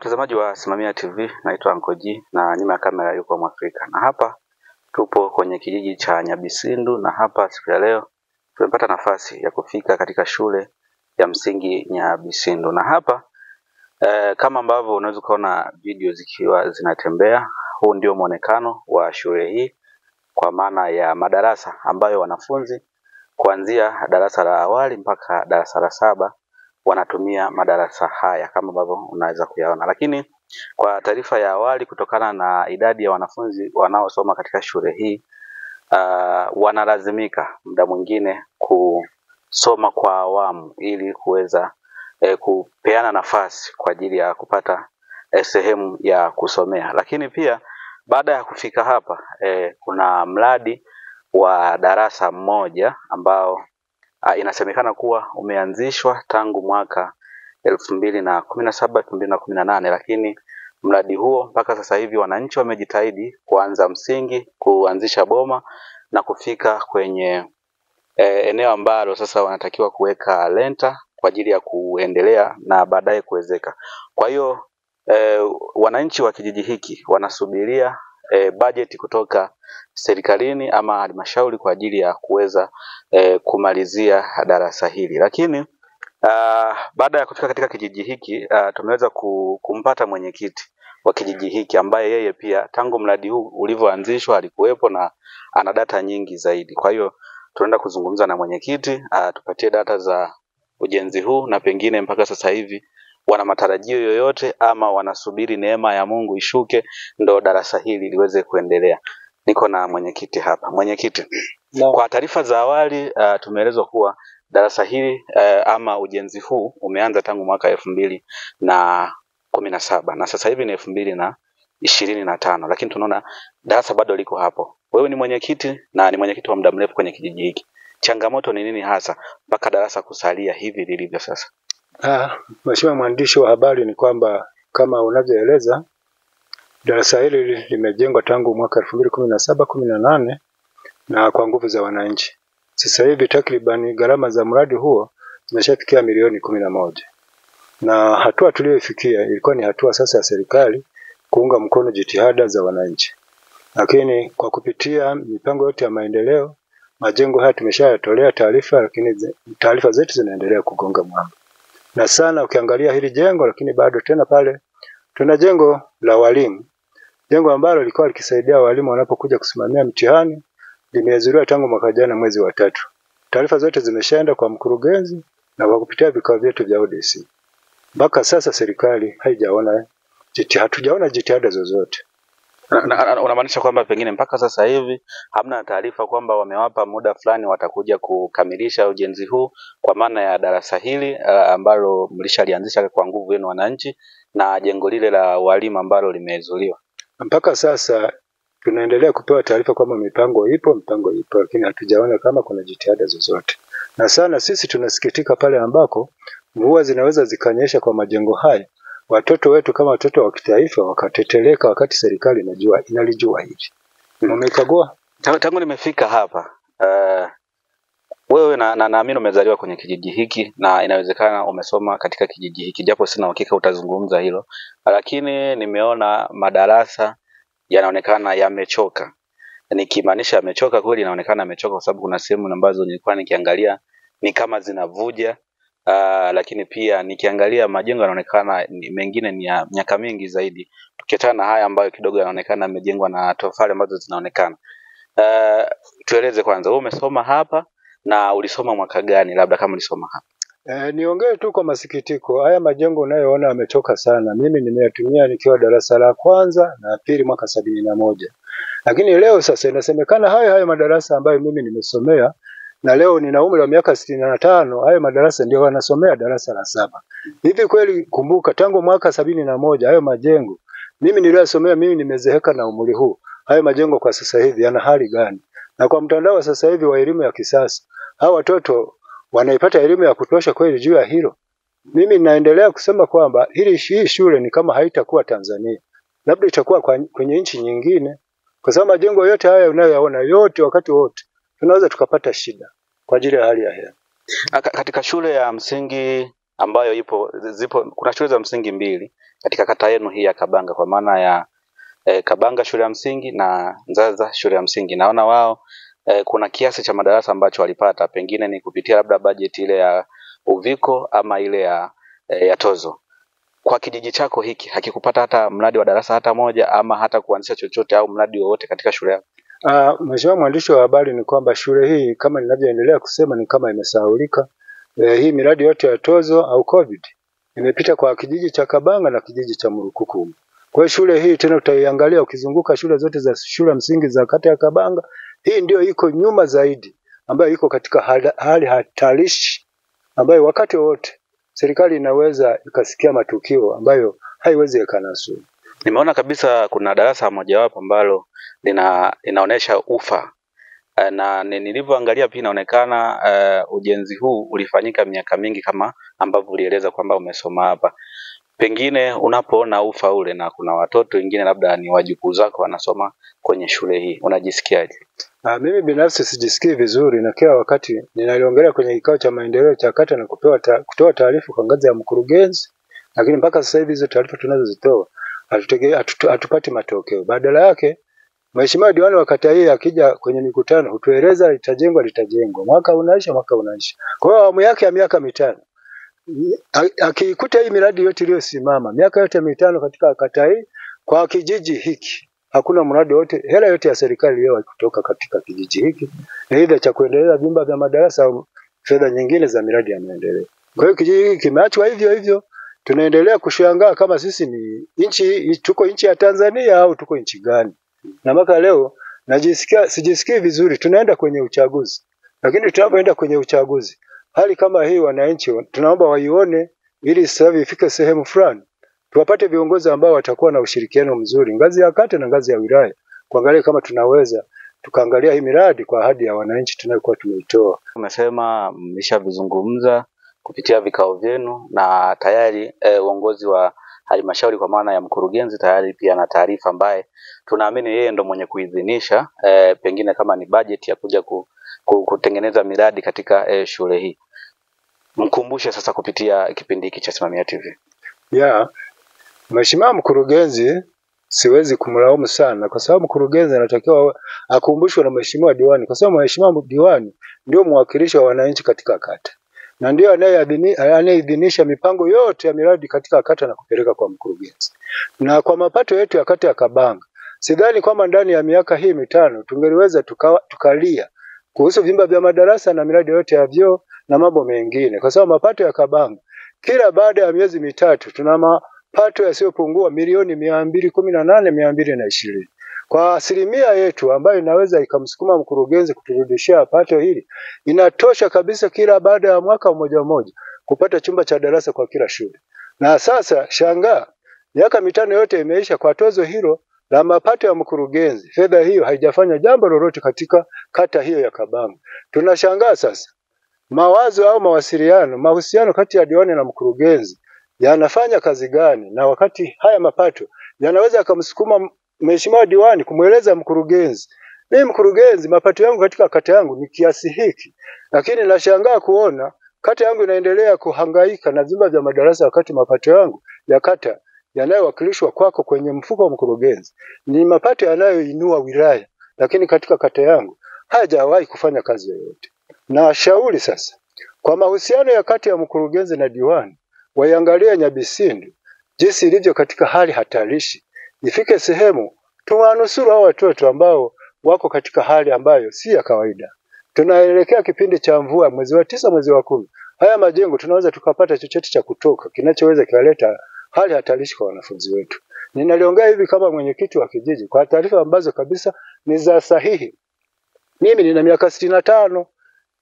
Mtazamaji wa Simamia TV, naitwa Anko G na nyuma ya kamera yuko Mwafrika. Na hapa tupo kwenye kijiji cha Nyabisindu na hapa siku ya leo tumepata nafasi ya kufika katika shule ya msingi Nyabisindu. Na hapa kama ambavyo unaweza kuona video zikiwa zinatembea, huu ndio muonekano wa shule hii kwa maana ya madarasa ambayo wanafunzi kuanzia darasa la awali mpaka darasa la 7 wanatumia madarasa haya kama ambavyo unaweza kuyaona. Lakini kwa taarifa ya awali, kutokana na idadi ya wanafunzi wanaosoma katika shule hii wanalazimika muda mwingine kusoma kwa awamu ili kuweza kupeana nafasi kwa ajili ya kupata sehemu ya kusomea. Lakini pia baada ya kufika hapa kuna mradi wa darasa moja ambao inasemekana kuwa umeanzishwa tangu mwaka 2017 2018, lakini mradi huo mpaka sasa hivi wananchi wamejitahidi kuanza msingi, kuanzisha boma na kufika kwenye eneo ambalo sasa wanatakiwa kuweka lenta kwa ajili ya kuendelea na baadaye kuwezeka. Kwa hiyo wananchi wa kijiji hiki wanasubiria bajeti kutoka serikalini ama halmashauri kwa ajili ya kuweza kumalizia darasa hili. Lakini baada ya kufika katika kijiji hiki tumeweza kumpata mwenyekiti wa kijiji hiki ambaye yeye pia tangu mradi huu ulivyoanzishwa alikuwepo na ana data nyingi zaidi. Kwa hiyo tunaenda kuzungumza na mwenyekiti tupatie data za ujenzi huu na pengine mpaka sasa hivi wana matarajio yoyote ama wanasubiri neema ya Mungu ishuke ndo darasa hili liweze kuendelea. Niko na mwenyekiti hapa. Mwenyekiti, kwa taarifa za awali tumeelezwa kuwa darasa hili ama ujenzi huu umeanza tangu mwaka 2017 na sasa hivi ni 2025, lakini tunaona darasa bado liko hapo. Wewe ni mwenyekiti na ni mwenyekiti wa muda mrefu kwenye kijiji hiki. Changamoto ni nini hasa mpaka darasa kusalia hivi lilivyo sasa? Mheshimiwa mwandishi wa habari, ni kwamba kama unavyoeleza darasa hili limejengwa tangu mwaka 2017-18 na kwa nguvu za wananchi. Sasa hivi takriban gharama za mradi huo zimeshafikia milioni 11. Na hatua tuliyofikia ilikuwa ni hatua sasa ya serikali kuunga mkono jitihada za wananchi. Lakini kwa kupitia mipango yote ya maendeleo, majengo haya tumeshayatolea taarifa, lakini taarifa zetu zinaendelea kugonga mwamba. Na sana ukiangalia hili jengo, lakini bado tena pale tuna jengo la walimu. Jengo ambalo lilikuwa likisaidia walimu wanapokuja kusimamia mtihani, limezuiliwa tangu mwaka jana mwezi wa 3. Taarifa zote zimeshaenda kwa mkurugenzi na kwa kupitia vikao vyetu vya ODC. Mpaka sasa serikali haijaona hatujaona jitihada zozote. Unamaanisha kwamba pengine mpaka sasa hivi hamna taarifa kwamba wamewapa muda fulani watakuja kukamilisha ujenzi huu kwa maana ya darasa hili ambalo mlishalianzisha kwa nguvu yenu wananchi na jengo lile la walimu ambalo limezuiliwa? Mpaka sasa tunaendelea kupewa taarifa kwamba mipango ipo, lakini hatujaona kama kuna jitihada zozote. Na sana sisi tunasikitika pale ambako mvua zinaweza zikanyesha kwa majengo haya, watoto wetu kama watoto wa kitaifa wakateteleka wakati serikali inalijua hili. Umekagua? Tangu nimefika hapa wewe naamini umezaliwa kwenye kijiji hiki na inawezekana umesoma katika kijiji hiki, japo sina uhakika utazungumza hilo, lakini nimeona madarasa yanaonekana yamechoka. Nikimaanisha yamechoka kweli, inaonekana yamechoka kwa sababu kuna sehemu ambazo nilikuwa nikiangalia ni kama zinavuja. Lakini pia nikiangalia majengo yanaonekana mengine ni ya miaka mingi zaidi, tukiachana na haya ambayo kidogo yanaonekana yamejengwa na tofali ambazo zinaonekana. Tueleze kwanza, wewe umesoma hapa na ulisoma mwaka gani, labda kama ulisoma hapa? Niongee tu kwa masikitiko, haya majengo unayoona yamechoka sana. Mimi nimeyatumia nikiwa darasa la kwanza na pili mwaka 71. Lakini leo sasa inasemekana hayo madarasa ambayo mimi nimesomea na leo nina umri wa miaka 65, hayo madarasa ndio wanasomea darasa la 7. Hivi kweli? Kumbuka tangu mwaka 71 hayo majengo mimi niliyosomea, mimi nimezeheka na umri huu. Hayo majengo kwa sasa hivi yana hali gani? Na kwa mtandao sasa hivi wa elimu ya kisasa, hao watoto wanaipata elimu ya kutosha kweli juu ya hilo? Mimi naendelea kusema kwamba hii shule ni kama haitakuwa Tanzania, labda itakuwa kwenye nchi nyingine, kwa sababu majengo yote haya unayoyaona yote wakati wote tunaweza tukapata shida kwa ajili ya hali ya hewa. Katika shule ya msingi ambayo zipo, kuna shule za msingi 2, katika kata yenu hii ya Kabanga, kwa maana ya Kabanga shule ya msingi na Nzaza shule ya msingi. Naona wao kuna kiasi cha madarasa ambacho walipata, pengine ni kupitia labda bajeti ile ya uviko ama ile ya tozo. Kwa kijiji chako hiki hakikupata hata mradi wa darasa hata moja ama hata kuanzisha chochote au mradi wowote katika shule yako? Mheshimiwa mwandishi wa habari, ni kwamba shule hii kama ninavyoendelea kusema ni kama imesahaulika. Hii miradi yote ya tozo au COVID imepita kwa kijiji cha Kabanga na kijiji cha Murukuku. Kwa hiyo shule hii tena utaiangalia ukizunguka shule zote za shule msingi za kata ya Kabanga, hii ndio iko nyuma zaidi, ambayo iko katika hali hatarishi, ambayo wakati wote serikali inaweza ikasikia matukio ambayo haiwezi ikanasua. Nimeona kabisa kuna darasa mojawapo ambalo inaonesha ufa, na nilivyoangalia pia inaonekana ujenzi huu ulifanyika miaka mingi kama ambavyo ulieleza kwamba umesoma hapa. Pengine unapoona ufa ule na kuna watoto wengine labda ni wajukuu zako wanasoma kwenye shule hii, unajisikiaje? Mimi binafsi sijisikii vizuri, na kila wakati ninaliongelea kwenye kikao cha maendeleo cha kata na kutoa taarifa kwa ngazi ya mkurugenzi, lakini mpaka sasa hivi hizo taarifa tunazozitoa hatupati matokeo. Badala yake Mheshimiwa diwani wa kata hii akija kwenye mikutano hutueleza litajengwa, mwaka unaisha. Kwa hiyo awamu yake ya miaka mitano akikuta hii miradi yote iliyosimama miaka yote mitano katika kata hii, kwa kijiji hiki hakuna mradi wote, hela yote ya serikali leo kutoka katika kijiji hiki, aidha cha kuendeleza vyumba vya madarasa au fedha nyingine za miradi ya maendeleo. Kwa hiyo kijiji hiki kimeachwa hivyo hivyo. Tunaendelea kushangaa kama sisi ni tuko nchi ya Tanzania au tuko nchi gani. Na mpaka leo sijisikii vizuri. Tunaenda kwenye uchaguzi, lakini tunapoenda kwenye uchaguzi hali kama hii wananchi tunaomba waione, ili sasa ifike sehemu fulani tuwapate viongozi ambao watakuwa na ushirikiano mzuri ngazi ya kata na ngazi ya wilaya, kuangalia kama tunaweza tukaangalia hii miradi kwa ahadi ya wananchi tunayokuwa tumeitoa. Umesema mmeshavizungumza kupitia vikao vyenu na tayari uongozi wa halmashauri kwa maana ya mkurugenzi tayari pia na taarifa ambaye tunaamini yeye ndo mwenye kuidhinisha pengine kama ni bajeti ya kuja kutengeneza miradi katika shule hii. Mkumbushe sasa kupitia kipindi hiki cha Simamia TV. Mheshimiwa mkurugenzi siwezi kumlaumu sana, kwa sababu mkurugenzi anatakiwa akumbushwe na mheshimiwa diwani, kwa sababu mheshimiwa diwani ndio mwakilishi wa wananchi katika kata na ndio anayeidhinisha mipango yote ya miradi katika kata na kupeleka kwa mkurugenzi. Na kwa mapato yetu ya kata ya Kabanga, sidhani kwamba ndani ya miaka hii mitano tungeliweza tukalia kuhusu vyumba vya madarasa na miradi yote ya vyoo na mambo mengine, kwa sababu mapato ya Kabanga kila baada ya miezi mitatu tuna mapato yasiyopungua milioni 218,220. Kwa asilimia yetu ambayo inaweza ikamsukuma mkurugenzi kuturudishia pato hili, inatosha kabisa kila baada ya mwaka mmoja kupata chumba cha darasa kwa kila shule. Na sasa shangaa, miaka mitano yote imeisha kwa tozo hilo la mapato ya mkurugenzi, fedha hiyo haijafanya jambo lolote katika kata hiyo ya Kabanga. Tunashangaa sasa mawazo au mahusiano kati ya diwani na mkurugenzi yanafanya kazi gani, na wakati haya mapato yanaweza kumsukuma mheshimiwa diwani kumweleza mkurugenzi, mimi mkurugenzi, mapato yangu katika kata yangu ni kiasi hiki, lakini nashangaa kuona kata yangu inaendelea kuhangaika na vyumba vya madarasa, wakati mapato yangu ya kata yanayowakilishwa kwako kwenye mfuko wa mkurugenzi ni mapato yanayoinua wilaya, lakini katika kata yangu hajawahi kufanya kazi yoyote. Na shauri sasa kwa mahusiano ya kati ya mkurugenzi na diwani, waiangalia Nyabisindu jinsi ilivyo katika hali hatarishi. Ifike sehemu tuwanusuru hao watoto ambao wako katika hali ambayo si ya kawaida. Tunaelekea kipindi cha mvua, mwezi wa 9 mwezi wa 10. Haya majengo tunaweza tukapata chochote cha kutoka kinachoweza kuleta hali hatarishi kwa wanafunzi wetu. Ninaliongea hivi kama mwenyekiti wa kijiji kwa taarifa ambazo kabisa ni za sahihi. Mimi nina miaka 65.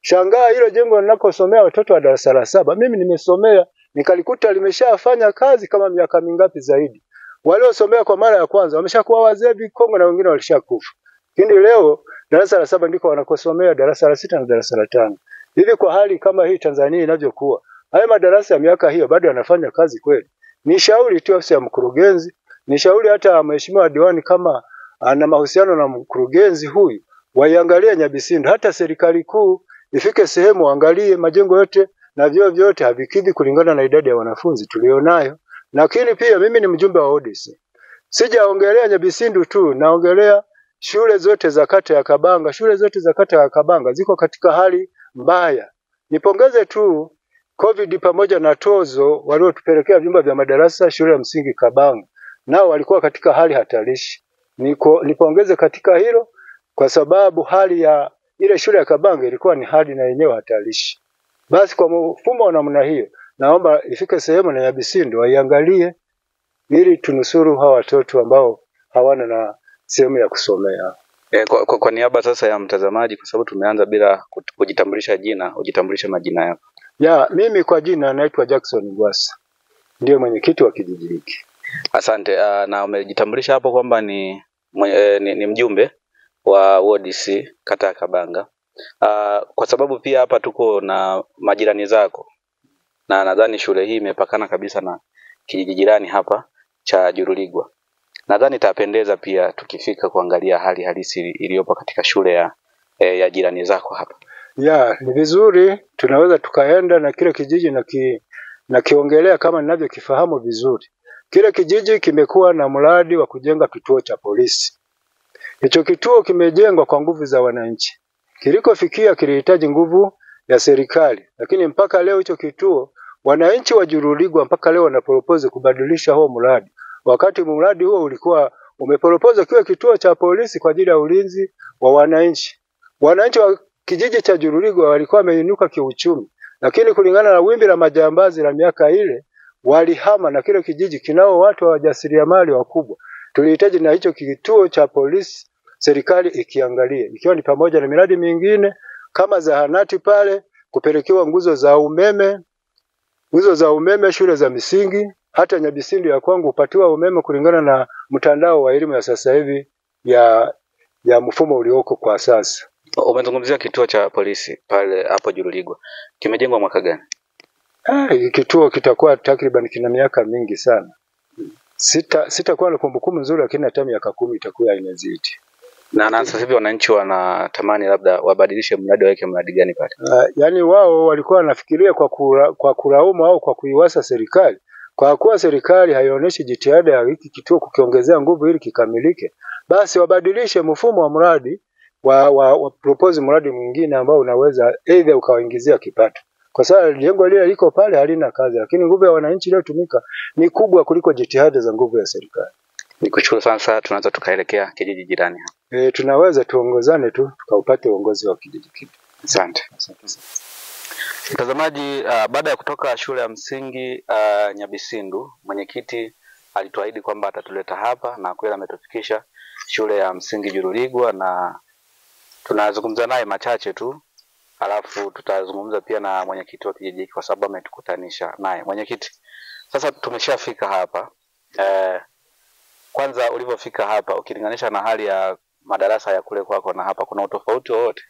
Shangaa hilo jengo ninakosomea watoto wa darasa la 7, mimi nimesomea nikalikuta limeshafanya kazi kama miaka mingapi zaidi. Waliosomea kwa mara ya kwanza wameshakuwa wazee vikongo na wengine walishakufa. Lakini leo darasa la 7 ndiko wanakosomea darasa la 6 na darasa la 5. Hivi kwa hali kama hii Tanzania inavyokuwa, haya madarasa ya miaka hiyo bado yanafanya kazi kweli? Ni shauri tu ofisi ya mkurugenzi, ni shauri hata mheshimiwa diwani kama ana mahusiano na mkurugenzi huyu, waiangalie Nyabisindu. Hata serikali kuu ifike sehemu angalie majengo yote na vyoo vyote havikidhi kulingana na idadi ya wanafunzi tulionayo. Lakini pia mimi ni mjumbe wa ODC. Sijaongelea Nyabisindu tu, naongelea shule zote za kata ya Kabanga. Shule zote za kata ya Kabanga ziko katika hali mbaya. Nipongeze tu COVID pamoja na tozo waliotupelekea vyumba vya madarasa shule ya msingi Kabanga. Nao walikuwa katika hali hatarishi. Nipongeze katika hilo kwa sababu hali ya ile shule ya Kabanga ilikuwa ni hali na yenyewe hatarishi. Basi kwa mfumo wa namna hiyo, naomba ifike sehemu na Nyabisindu waiangalie ili tunusuru hawa watoto ambao hawana na sehemu ya kusomea. Kwa niaba sasa ya mtazamaji, kwa sababu tumeanza bila kujitambulisha jina, ujitambulishe majina yako. Mimi kwa jina naitwa Jackson Ngwasa. Ndiye mwenyekiti wa kijiji hiki. Asante. Na umejitambulisha hapo kwamba ni mjumbe wa ODC kata ya Kabanga. Kwa sababu pia hapa tuko na majirani zako. Na nadhani shule hii imepakana kabisa na kijiji jirani hapa cha Juruligwa. Nadhani itapendeza pia tukifika kuangalia hali halisi iliyopo katika shule ya jirani zako hapa. Ni vizuri tunaweza tukaenda na kile kijiji na kiongelea kama ninavyokifahamu vizuri. Kile kijiji kimekuwa na mradi wa kujenga kituo cha polisi. Hicho kituo kimejengwa kwa nguvu za wananchi. Kilikofikia kilihitaji nguvu ya serikali, lakini mpaka leo hicho kituo wananchi wa Juruligwa mpaka leo wanapropose kubadilisha huo mradi. Wakati mradi huo ulikuwa umepropose kiwe kituo cha polisi kwa ajili ya ulinzi wa wananchi. Wananchi wa kijiji cha Juruligwa walikuwa wameinuka kiuchumi, lakini kulingana na wimbi la majambazi la miaka ile walihama, na kile kijiji kinao watu wa wajasiriamali wakubwa. Tulihitaji na hicho kituo cha polisi serikali ikiangalie, ikiwa ni pamoja na miradi mingine kama zahanati pale, kupelekewa nguzo za umeme shule za misingi, hata Nyabisindu ya kwangu upatiwa umeme kulingana na mtandao wa elimu ya sasa hivi ya mfumo ulioko kwa sasa. Umezungumzia kituo cha polisi pale hapo Juruligwa. Kimejengwa mwaka gani? Kituo kitakuwa takriban kina miaka mingi sana. Sitakuwa na kumbukumbu nzuri, lakini hata miaka 10 itakuwa imezidi. Na sasa hivi wananchi wanatamani labda wabadilishe mradi, waweke mradi gani pale? Wao walikuwa wanafikiria kwa kulaumu au kwa kuiwasa serikali. Kwa kuwa serikali haionyeshi jitihada ya hiki kituo kukiongezea nguvu ili kikamilike, basi wabadilishe mfumo wa mradi wa propose mradi mwingine ambao unaweza either ukawaingizia kipato. Kwa sababu jengo lile liko pale halina kazi, lakini nguvu ya wananchi iliyotumika ni kubwa kuliko jitihada za nguvu ya serikali. Nikushukuru sana, tunaweza tukaelekea kijiji jirani hapa. Tunaweza tuongozane tu tukaupate uongozi wa kijiji kile. Asante. Mtazamaji, baada ya kutoka shule ya msingi Nyabisindu, mwenyekiti alituahidi kwamba atatuleta hapa na kweli ametufikisha shule ya msingi Juruligwa, na tunazungumza naye machache tu. Alafu tutazungumza pia na mwenyekiti wa kijiji kwa sababu ametukutanisha naye. Mwenyekiti, sasa tumeshafika hapa. Kwanza ulivyofika hapa ukilinganisha na hali ya madarasa ya kule kwako na hapa, kuna utofauti wowote?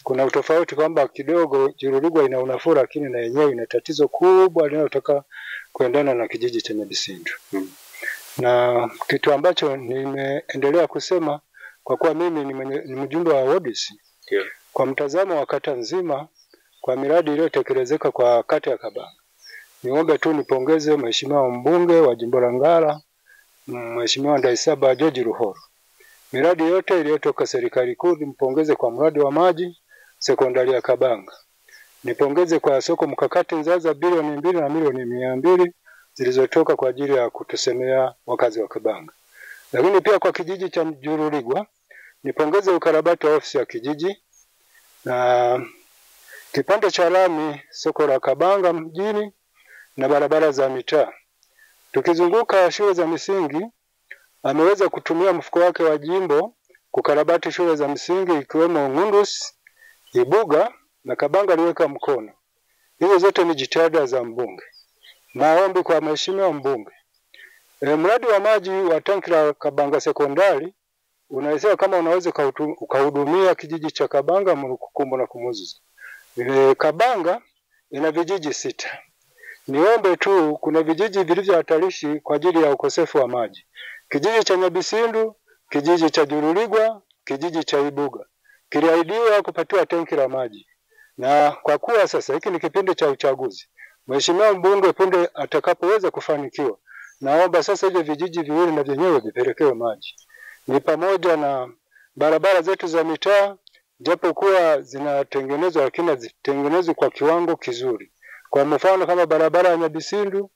Kuna utofauti kwamba kidogo Juruligwa ina unafuu, lakini na yenyewe ina tatizo kubwa linalotaka kuendana na kijiji cha Nyabisindu. Na kitu ambacho nimeendelea kusema kwa kuwa mimi ni mjumbe wa ODC. Kwa mtazamo wa kata nzima kwa miradi iliyotekelezeka kwa kata ya Kabanga, niombe tu nipongeze mheshimiwa mbunge wa Jimbo la Ngara, Mheshimiwa Ndaisaba George Ruhoro. Miradi yote iliyotoka serikali kuu nimpongeze kwa mradi wa maji sekondari ya Kabanga. Nipongeze kwa soko mkakati Nzaza bilioni 2 na milioni 200 zilizotoka kwa ajili ya kutusemea wakazi wa Kabanga. Lakini pia kwa kijiji cha Juruligwa nipongeze ukarabati wa ofisi ya kijiji na kipande cha lami soko la Kabanga mjini na barabara za mitaa. Tukizunguka shule za misingi, ameweza kutumia mfuko wake wa jimbo kukarabati shule za msingi ikiwemo Ngundus, Ibuga na Kabanga aliweka mkono. Hizo zote ni jitihada za mbunge. Maombi kwa mheshimiwa mbunge. Mradi wa maji wa tanki la Kabanga sekondari unaweza kama unaweza ukahudumia kijiji cha Kabanga, Mrukukumbo na Kumuzuza. Kabanga ina vijiji 6. Niombe tu, kuna vijiji vilivyo hatarishi kwa ajili ya ukosefu wa maji. Kijiji cha Nyabisindu, kijiji cha Juruligwa, kijiji cha Ibuga kiliahidiwa kupatiwa tenki la maji. Na kwa kuwa sasa hiki ni kipindi cha uchaguzi, Mheshimiwa mbunge punde atakapoweza kufanikiwa, naomba sasa hivi vijiji viwili na vyenyewe vipelekewe maji. Ni pamoja na barabara zetu za mitaa, japo kuwa zinatengenezwa lakini hazitengenezwi kwa kiwango kizuri. Kwa mfano kama barabara ya Nyabisindu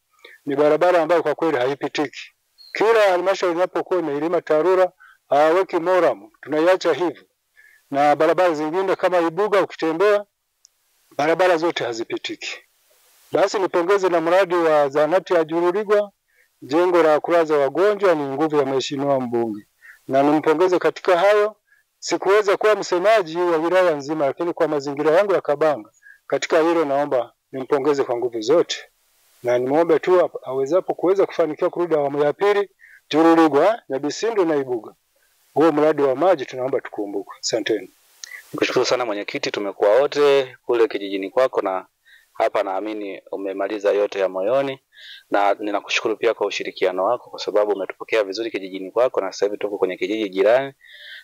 ni barabara ambayo kwa kweli haipitiki. Kila halmashauri inapokuwa imeilima TARURA hawaweki moramu, tunaiacha hivyo. Na barabara zingine kama Ibuga ukitembea barabara zote hazipitiki. Basi nipongeze na mradi wa zahanati ya Juruligwa, jengo la kulaza wagonjwa ni nguvu ya mheshimiwa mbunge. Na nimpongeze katika hayo. Sikuweza kuwa msemaji wa wilaya nzima, lakini kwa mazingira yangu ya Kabanga katika hilo naomba nimpongeze kwa nguvu zote. Na nimuombe tu awezapo kuweza kufanikiwa kurudi awamu ya pili Juruligwa, Nyabisindu na Ibuga. Huo mradi wa maji tunaomba tukumbuke. Asanteni. Nikushukuru sana mwenyekiti, tumekuwa wote kule kijijini kwako na hapa naamini umemaliza yote ya moyoni, na ninakushukuru pia kwa ushirikiano wako kwa sababu umetupokea vizuri kijijini kwako na sasa hivi tuko kwenye kijiji jirani.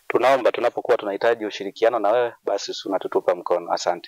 Tunaomba tunapokuwa tunahitaji ushirikiano na wewe basi unatutupa mkono. Asante.